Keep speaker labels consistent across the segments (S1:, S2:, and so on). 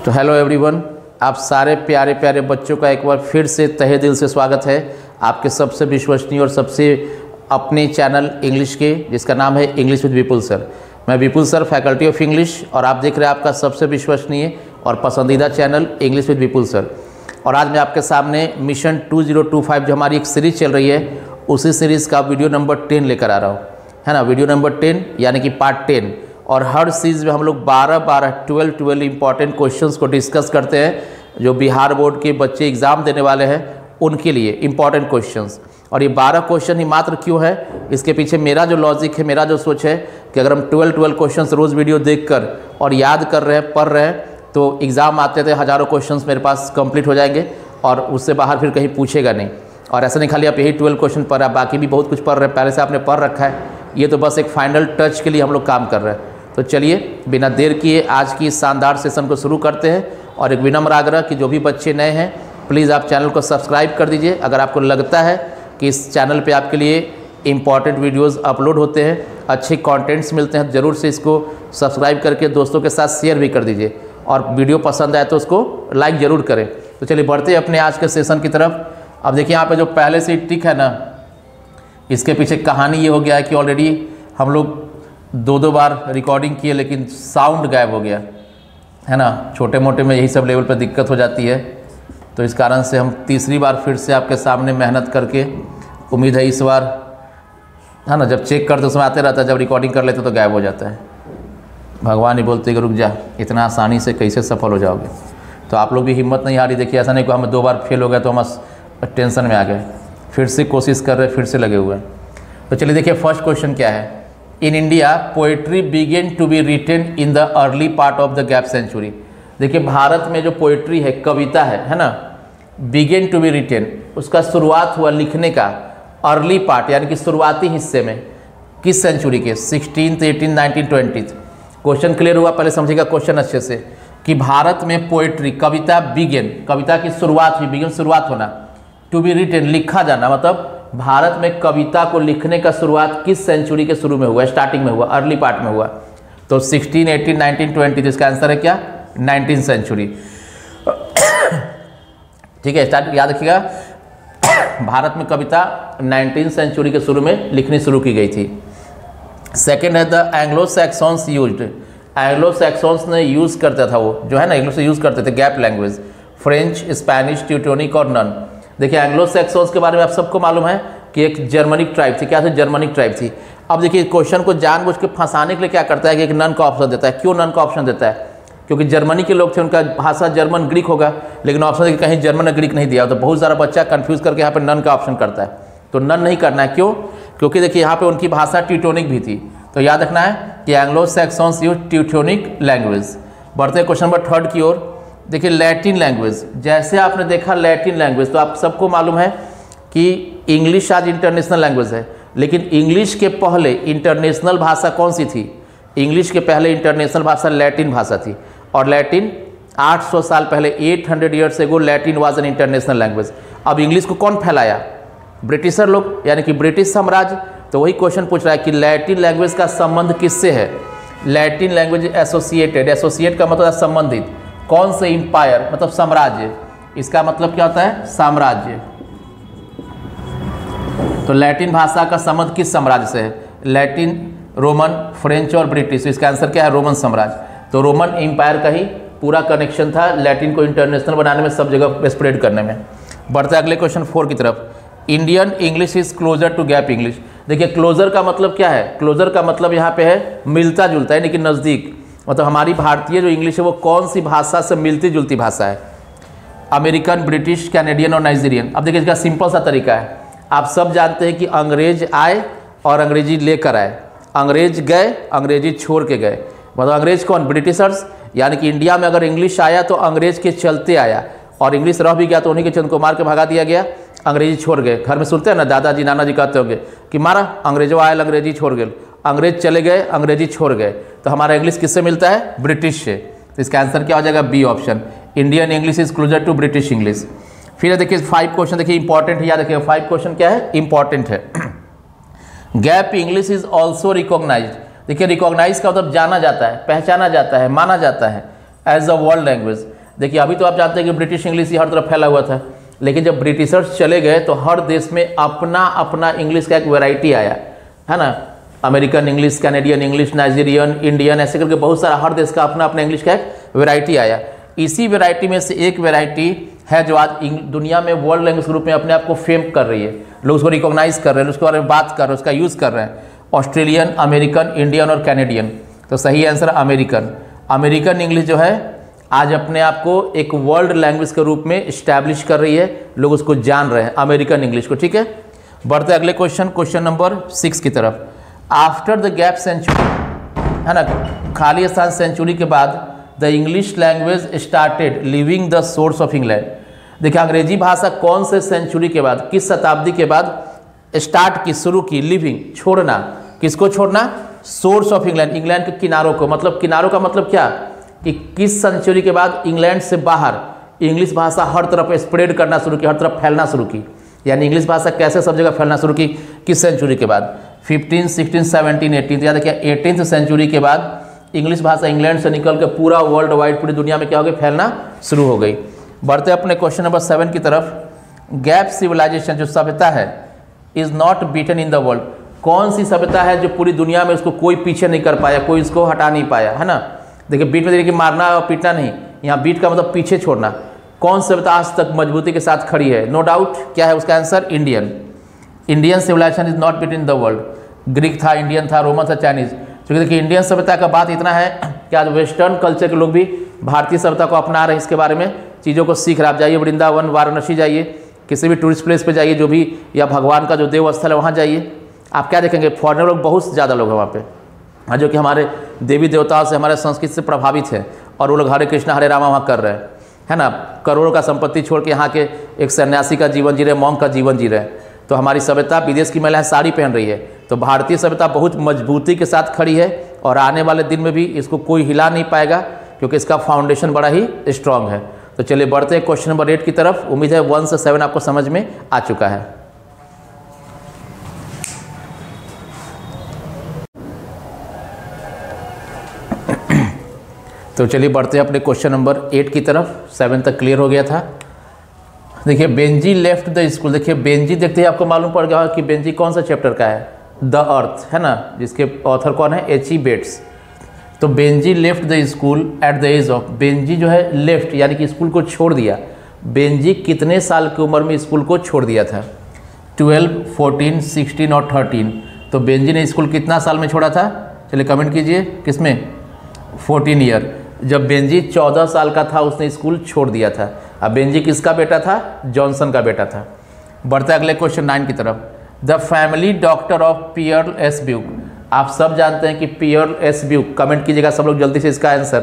S1: तो hello everyone, आप सारे प्यारे प्यारे बच्चों का एक बार फिर से तहे दिल से स्वागत है आपके सबसे विश्वसनीय और सबसे अपने चैनल इंग्लिश के, जिसका नाम है इंग्लिश विद विपुल सर। मैं विपुल सर, फैकल्टी ऑफ इंग्लिश, और आप देख रहे हैं आपका सबसे विश्वसनीय और पसंदीदा channel English with Vipul sir. और आज मैं आपके सामने मिशन 2025 जो हमारी एक सीरीज़ चल रही है, उसी सीरीज़ का वीडियो नंबर 10 लेकर आ रहा हूँ, है ना। वीडियो नंबर 10 यानी कि पार्ट 10। और हर सीरीज़ में हम लोग 12 इंपॉर्टेंट क्वेश्चंस को डिस्कस करते हैं जो बिहार बोर्ड के बच्चे एग्ज़ाम देने वाले हैं उनके लिए इंपॉर्टेंट क्वेश्चंस। और ये 12 क्वेश्चन ही मात्र क्यों है, इसके पीछे मेरा जो लॉजिक है, मेरा जो सोच है कि अगर हम 12 क्वेश्चंस रोज़ वीडियो देखकर और याद कर रहे हैं, पढ़ रहे हैं, तो एग्ज़ाम आते थे हज़ारों क्वेश्चंस मेरे पास कंप्लीट हो जाएंगे और उससे बाहर फिर कहीं पूछेगा नहीं। और ऐसा नहीं खाली आप यही 12 क्वेश्चन पढ़ रहे हैं, बाकी भी बहुत कुछ पढ़ रहे हैं, पहले से आपने पढ़ रखा है। ये तो बस एक फाइनल टच के लिए हम लोग काम कर रहे हैं। तो चलिए बिना देर किए आज की इस शानदार सेशन को शुरू करते हैं। और एक विनम्र आग्रह कि जो भी बच्चे नए हैं, प्लीज़ आप चैनल को सब्सक्राइब कर दीजिए। अगर आपको लगता है कि इस चैनल पे आपके लिए इंपॉर्टेंट वीडियोस अपलोड होते हैं, अच्छे कंटेंट्स मिलते हैं, ज़रूर से इसको सब्सक्राइब करके दोस्तों के साथ शेयर भी कर दीजिए। और वीडियो पसंद आए तो उसको लाइक ज़रूर करें। तो चलिए बढ़ते हैं अपने आज के सेशन की तरफ। अब देखिए यहाँ पे जो पहले से टिक है ना, इसके पीछे कहानी ये हो गया है कि ऑलरेडी हम लोग दो बार रिकॉर्डिंग किए लेकिन साउंड गायब हो गया, है ना। छोटे मोटे में यही सब लेवल पर दिक्कत हो जाती है, तो इस कारण से हम तीसरी बार फिर से आपके सामने मेहनत करके, उम्मीद है इस बार, है ना। जब चेक करते उसमें आते रहता है, जब रिकॉर्डिंग कर लेते तो गायब हो जाता है। भगवान ही बोलते कि रुक जा, इतना आसानी से कैसे सफल हो जाओगे। तो आप लोग भी हिम्मत नहीं हारी। देखिए ऐसा नहीं कि हम 2 बार फेल हो गए तो हम टेंशन में आ गए, फिर से कोशिश कर रहे, फिर से लगे हुए हैं। तो चलिए देखिए फर्स्ट क्वेश्चन क्या है। In India poetry began to be written in the early part of the gap century. देखिए भारत में जो पोइट्री है, कविता है ना, बिगेन टू बी रिटन, उसका शुरुआत हुआ लिखने का अर्ली पार्ट यानी कि शुरुआती हिस्से में, किस सेंचुरी के, 16th, 18th, 19th, 20th। Question clear हुआ? पहले समझिएगा क्वेश्चन अच्छे से कि भारत में पोइट्री, कविता बिगेन, कविता की शुरुआत हुई, बिगेन शुरुआत होना, टू बी रिटन लिखा जाना, मतलब भारत में कविता को लिखने का शुरुआत किस सेंचुरी के शुरू में हुआ, स्टार्टिंग में हुआ, अर्ली पार्ट में हुआ। तो 16, 18, 19, 20, इसका आंसर है क्या, 19th सेंचुरी। ठीक है, स्टार्ट याद रखिएगा। भारत में कविता 19th सेंचुरी के शुरू में लिखनी शुरू की गई थी। सेकेंड है the Anglo Saxons used. Anglo Saxons ने यूज़ करता था, वो जो है ना इंग्लिश से यूज़ करते थे gap language, French, Spanish, Teutonic और नन। देखिए एंग्लो सैक्सन्स के बारे में आप सबको मालूम है कि एक जर्मनिक ट्राइब थी। क्या थी? जर्मनिक ट्राइब थी। अब देखिए क्वेश्चन को जानबूझ के फंसाने के लिए क्या करता है कि एक नन का ऑप्शन देता है। क्यों नन का ऑप्शन देता है? क्योंकि जर्मनी के लोग थे, उनका भाषा जर्मन ग्रीक होगा, लेकिन ऑप्शन कहीं जर्मन और ग्रीक नहीं दिया, तो बहुत सारा बच्चा कंफ्यूज करके यहाँ पर नन का ऑप्शन करता है। तो नन नहीं करना है। क्यों? क्योंकि देखिए यहाँ पे उनकी भाषा ट्यूटोनिक भी थी। तो याद रखना है कि Anglo Saxons use Teutonic language. बढ़ते हैं क्वेश्चन नंबर 3 की ओर। देखिए लैटिन लैंग्वेज, जैसे आपने देखा लैटिन लैंग्वेज, तो आप सबको मालूम है कि इंग्लिश आज इंटरनेशनल लैंग्वेज है, लेकिन इंग्लिश के पहले इंटरनेशनल भाषा कौन सी थी? इंग्लिश के पहले इंटरनेशनल भाषा लैटिन भाषा थी। और लैटिन 800 साल पहले, 800 years ago Latin was an international language. अब इंग्लिश को कौन फैलाया? ब्रिटिशर लोग, यानी कि ब्रिटिश साम्राज्य। तो वही क्वेश्चन पूछ रहा है कि लैटिन लैंग्वेज का संबंध किससे है? लैटिन लैंग्वेज एसोसिएटेड, एसोसिएट का मतलब है संबंधित, कौन से इंपायर, मतलब साम्राज्य। इसका मतलब क्या होता है? साम्राज्य। तो लैटिन भाषा का संबंध किस साम्राज्य से है? लैटिन, रोमन, फ्रेंच और ब्रिटिश। इसका आंसर क्या है? रोमन साम्राज्य। तो रोमन इंपायर का ही पूरा कनेक्शन था लैटिन को इंटरनेशनल बनाने में, सब जगह स्प्रेड करने में। बढ़ते अगले क्वेश्चन 4 की तरफ। Indian English is closer to gap English. देखिए क्लोजर का मतलब क्या है? क्लोजर का मतलब यहाँ पे है मिलता जुलता है, लेकिन नज़दीक। मतलब हमारी भारतीय जो इंग्लिश है वो कौन सी भाषा से मिलती जुलती भाषा है? अमेरिकन, ब्रिटिश, कैनेडियन और नाइजीरियन। अब देखिए इसका सिंपल सा तरीका है। आप सब जानते हैं कि अंग्रेज आए और अंग्रेजी लेकर आए, अंग्रेज गए, अंग्रेजी छोड़ के गए। मतलब अंग्रेज कौन? ब्रिटिशर्स। यानी कि इंडिया में अगर इंग्लिश आया तो अंग्रेज के चलते आया, और इंग्लिश रह भी गया तो उन्हीं के चंद को मार के भगा दिया गया, अंग्रेजी छोड़ गए। घर में सुनते हैं ना, दादाजी नाना जी कहते होंगे कि मारा अंग्रेजों आयल अंग्रेजी छोड़ गए, अंग्रेज चले गए अंग्रेजी छोड़ गए। तो हमारा इंग्लिश किससे मिलता है? ब्रिटिश से। तो इसका आंसर क्या हो जाएगा? B option, Indian English is closer to British English. फिर देखिए 5 क्वेश्चन, देखिए इंपॉर्टेंट है, याद रखिएगा 5 क्वेश्चन क्या है? इंपॉर्टेंट है। Gap English is also recognised. देखिए रिकॉग्नाइज का मतलब जाना जाता है, पहचाना जाता है, माना जाता है। As a world language. देखिए अभी तो आप जानते हैं कि ब्रिटिश इंग्लिश ही हर तरफ फैला हुआ था, लेकिन जब ब्रिटिशर्स चले गए तो हर देश में अपना अपना इंग्लिश का एक वैरायटी आया, है ना। American English, Canadian English, Nigerian, Indian, ऐसे करके बहुत सारा हर देश का अपना अपना इंग्लिश का एक वैरायटी आया। इसी वैरायटी में से एक वैरायटी है जो आज दुनिया में वर्ल्ड लैंग्वेज के रूप में अपने आप को फेम कर रही है, लोग उसको रिकॉग्नाइज कर रहे हैं, उसके बारे में बात कर रहे हैं, उसका यूज़ कर रहे हैं। ऑस्ट्रेलियन, अमेरिकन, इंडियन और कैनेडियन। तो सही आंसर अमेरिकन। अमेरिकन इंग्लिश जो है आज अपने आप को एक वर्ल्ड लैंग्वेज के रूप में इस्टेब्लिश कर रही है, लोग उसको जान रहे हैं अमेरिकन इंग्लिश को। ठीक है, बढ़ते अगले क्वेश्चन नंबर 6 की तरफ। आफ्टर द गैप सेंचुरी, है ना, खाली स्थान सेंचुरी के बाद the English language started living the source of England. देखिए अंग्रेजी भाषा कौन से सेंचुरी के बाद, किस शताब्दी के बाद स्टार्ट की, शुरू की, लिविंग छोड़ना, किसको छोड़ना, सोर्स ऑफ इंग्लैंड, इंग्लैंड के किनारों को। मतलब किनारों का मतलब क्या कि किस सेंचुरी के बाद इंग्लैंड से बाहर इंग्लिश भाषा हर तरफ स्प्रेड करना शुरू की, हर तरफ फैलना शुरू की। यानी इंग्लिश भाषा कैसे सब जगह फैलना शुरू की, किस सेंचुरी के बाद, 15, 16, 17, 18। याद रखिए 18th सेंचुरी के बाद इंग्लिश भाषा इंग्लैंड से निकल के पूरा वर्ल्ड वाइड, पूरी दुनिया में क्या हो गई, फैलना शुरू हो गई। बढ़ते अपने क्वेश्चन नंबर 7 की तरफ। गैप सिविलाइजेशन जो सभ्यता है is not beaten in the world. कौन सी सभ्यता है जो पूरी दुनिया में उसको कोई पीछे नहीं कर पाया, कोई इसको हटा नहीं पाया, है ना। देखिए बीट में देखिए मारना और पीटना नहीं, यहाँ बीट का मतलब पीछे छोड़ना। कौन सभ्यता आज तक मजबूती के साथ खड़ी है, नो डाउट, क्या है उसका answer, Indian. Indian civilisation is not beaten in the world. Greek था, इंडियन था, रोमन था, चाइनीज। क्योंकि देखिए इंडियन सभ्यता का बात इतना है कि आज वेस्टर्न कल्चर के लोग भी भारतीय सभ्यता को अपना रहे हैं, इसके बारे में चीज़ों को सीख रहे। आप जाइए वृंदावन, वाराणसी जाइए, किसी भी टूरिस्ट प्लेस पे जाइए जो भी, या भगवान का जो देव स्थल है वहाँ जाइए, आप क्या देखेंगे, फॉरेनर लोग बहुत ज़्यादा लोग हैं वहाँ पे, जो कि हमारे देवी देवताओं से, हमारे संस्कृति से प्रभावित है, और वो लोग हरे कृष्णा हरे रामा वहाँ कर रहे हैं, है ना। करोड़ों का संपत्ति छोड़ के यहाँ के एक सन्यासी का जीवन जी रहे, मॉन्क का जीवन जी रहे। तो हमारी सभ्यता, विदेश की महिलाएं साड़ी पहन रही है, तो भारतीय सभ्यता बहुत मजबूती के साथ खड़ी है, और आने वाले दिन में भी इसको कोई हिला नहीं पाएगा, क्योंकि इसका फाउंडेशन बड़ा ही स्ट्रांग है। तो चलिए बढ़ते हैं क्वेश्चन नंबर 8 की तरफ। उम्मीद है 1 से 7 आपको समझ में आ चुका है। तो चलिए बढ़ते हैं अपने क्वेश्चन नंबर 8 की तरफ। 7 तक क्लियर हो गया था। देखिए बेंजी लेफ्ट द स्कूल। देखिए बेंजी देखते ही आपको मालूम पड़ गया कि बेंजी कौन सा चैप्टर का है, द अर्थ, है ना, जिसके ऑथर कौन है, H.E. बेट्स। तो Benjy left the school at the age of, Benjy जो है लेफ्ट यानी कि स्कूल को छोड़ दिया। बेंजी कितने साल की उम्र में स्कूल को छोड़ दिया था, 12, 14, 16 और 13। तो बेंजी ने स्कूल कितना साल में छोड़ा था, चलिए कमेंट कीजिए, किसमें, 14 ईयर। जब बेंजी 14 साल का था उसने स्कूल छोड़ दिया था। अब बेंजी किसका बेटा था, जॉनसन का बेटा था। बढ़ते अगले क्वेश्चन 9 की तरफ। The family doctor of Pearl S Buck. आप सब जानते हैं कि पियर एस ब्यूक, कमेंट कीजिएगा सब लोग जल्दी से इसका आंसर,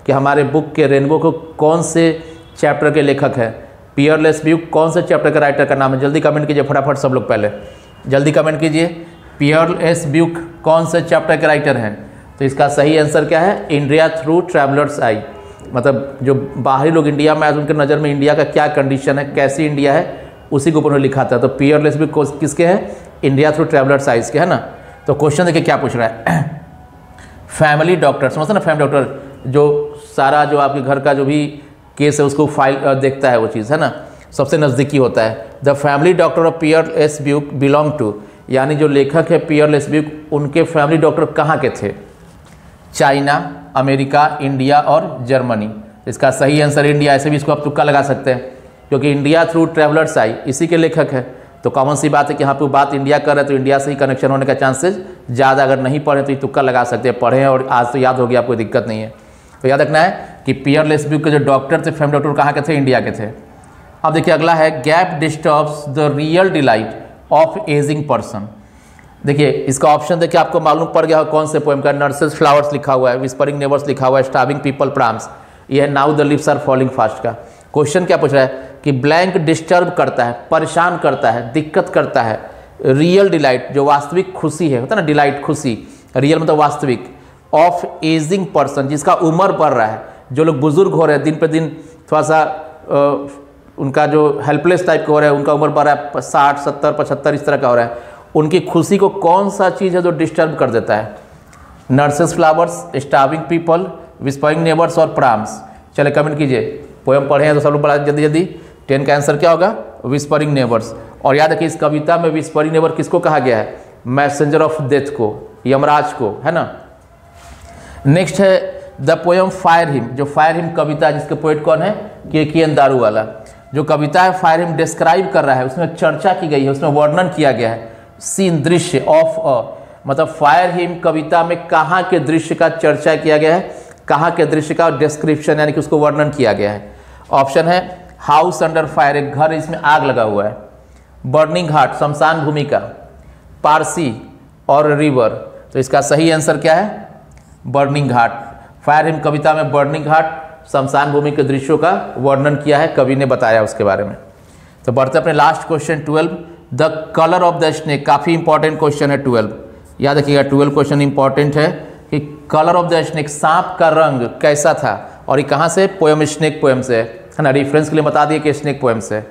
S1: कि हमारे बुक के रेनबो को कौन से चैप्टर के लेखक हैं। पियर एस ब्यूक कौन से चैप्टर के राइटर का नाम है, जल्दी कमेंट कीजिए फटाफट सब लोग, पहले जल्दी कमेंट कीजिए। पियर एस ब्यूक कौन से चैप्टर के राइटर हैं। तो इसका सही आंसर क्या है, इंडिया थ्रू ट्रैवलर्स आई। मतलब जो बाहरी लोग इंडिया में आए, उनके नज़र में इंडिया का क्या कंडीशन है, कैसी इंडिया है, उसी को उन्होंने लिखा था। तो पियर एस ब्यूक किसके हैं, इंडिया थ्रू ट्रैवलर्स आइज के, है ना। तो क्वेश्चन देखिए क्या पूछ रहा है, फैमिली डॉक्टर, समझते ना, फैमिली डॉक्टर जो सारा जो आपके घर का जो भी केस है उसको फाइल देखता है, वो चीज़ है ना, सबसे नज़दीकी होता है। The family doctor of Pearl S Buck belong to, यानी जो लेखक है पियर एस ब्यूक, उनके फैमिली डॉक्टर कहाँ के थे, चाइना, अमेरिका, इंडिया और जर्मनी। इसका सही आंसर इंडिया। ऐसे भी इसको आप तुक्का लगा सकते हैं, क्योंकि इंडिया थ्रू ट्रैवलर्स आई इसी के लेखक है। तो कॉमन सी बात है कि यहाँ पे बात इंडिया कर रहे हैं, तो इंडिया से ही कनेक्शन होने का चांसेस ज़्यादा। अगर नहीं पढ़े तो ये तुक्का लगा सकते हैं, पढ़ें और आज तो याद हो गया, आपको दिक्कत नहीं है। तो याद रखना है कि पियर एस ब्यूक के जो डॉक्टर थे, फैमिली डॉक्टर कहाँ के थे, इंडिया के थे। अब देखिए अगला है, gap disturbs the real delight of ageing person. देखिए इसका ऑप्शन देखिए आपको मालूम पड़ गया कौन से पोएम का, नर्सेस फ्लावर्स लिखा हुआ है, विस्परिंग नेबर्स लिखा हुआ है, स्टार्विंग पीपल प्राम्स, ये है now the lips are falling fast का। क्वेश्चन क्या पूछ रहा है कि ब्लैंक डिस्टर्ब करता है, परेशान करता है, दिक्कत करता है, रियल डिलाइट जो वास्तविक खुशी है, होता है ना डिलाइट खुशी, रियल मतलब वास्तविक, ऑफ एजिंग पर्सन जिसका उम्र बढ़ रहा है, जो लोग बुजुर्ग हो रहे हैं दिन पे दिन, थोड़ा सा उनका जो हेल्पलेस टाइप का हो रहा है, उनका उम्र बढ़ रहा है 60, 70, 75 इस तरह का हो रहा है, उनकी खुशी को कौन सा चीज़ है जो डिस्टर्ब कर देता है, nurses flowers, starving people, whispering neighbours और प्राम्स। चले कमेंट कीजिए, पोएम पढ़े हैं तो सब लोग बड़ा जल्दी जल्दी। 10 का आंसर क्या होगा? Whispering neighbours. और याद रखिए इस कविता में विस्परिंग नेबर किसको कहा गया है? मैसेंजर ऑफ डेथ को, यमराज को, है ना। नेक्स्ट है द पोएम फायर हिम, जो फायर हिम कविता जिसके पोएट कौन है? के दारूवाला। जो कविता है फायर हिम डिस्क्राइब कर रहा है, उसमें चर्चा की गई है, उसमें वर्णन किया गया है, सीन दृश्य ऑफ मतलब फायर हिम कविता में कहाँ के दृश्य का चर्चा किया गया है, कहाँ के दृश्य का डिस्क्रिप्शन यानी कि उसको वर्णन किया गया है। ऑप्शन है हाउस अंडर फायर, एक घर इसमें आग लगा हुआ है, बर्निंग हार्ट शमशान भूमि का, पारसी और रिवर। तो इसका सही आंसर क्या है? बर्निंग घाट। फायर हिम कविता में बर्निंग घाट शमशान भूमि के दृश्यों का वर्णन किया है, कवि ने बताया उसके बारे में। तो बढ़ते अपने last question 12, the colour of the snake. काफ़ी इंपॉर्टेंट क्वेश्चन है 12, याद रखिएगा 12 क्वेश्चन इंपॉर्टेंट है कि कलर ऑफ द स्नेक, सांप का रंग कैसा था, और ये कहाँ से? पोएम स्नेक पोएम से, है ना। रेफरेंस के लिए बता दिए कि स्नेक पोएम से।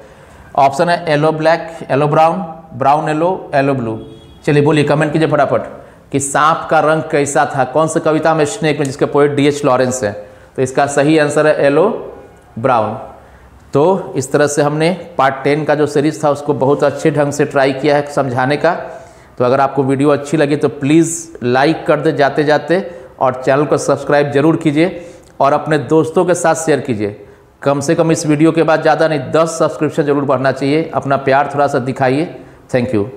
S1: ऑप्शन है yellow black, yellow brown, brown yellow, yellow blue. चलिए बोलिए, कमेंट कीजिए फटाफट कि सांप का रंग कैसा था, कौन सी कविता में? स्नेक में, जिसके पोएट D.H. लॉरेंस है। तो इसका सही आंसर है येलो ब्राउन। तो इस तरह से हमने पार्ट 10 का जो सीरीज़ था उसको बहुत अच्छे ढंग से ट्राई किया है समझाने का। तो अगर आपको वीडियो अच्छी लगी तो प्लीज़ लाइक कर दे जाते जाते, और चैनल को सब्सक्राइब जरूर कीजिए और अपने दोस्तों के साथ शेयर कीजिए। कम से कम इस वीडियो के बाद ज़्यादा नहीं 10 सब्सक्रिप्शन जरूर बढ़ना चाहिए। अपना प्यार थोड़ा सा दिखाइए। Thank you.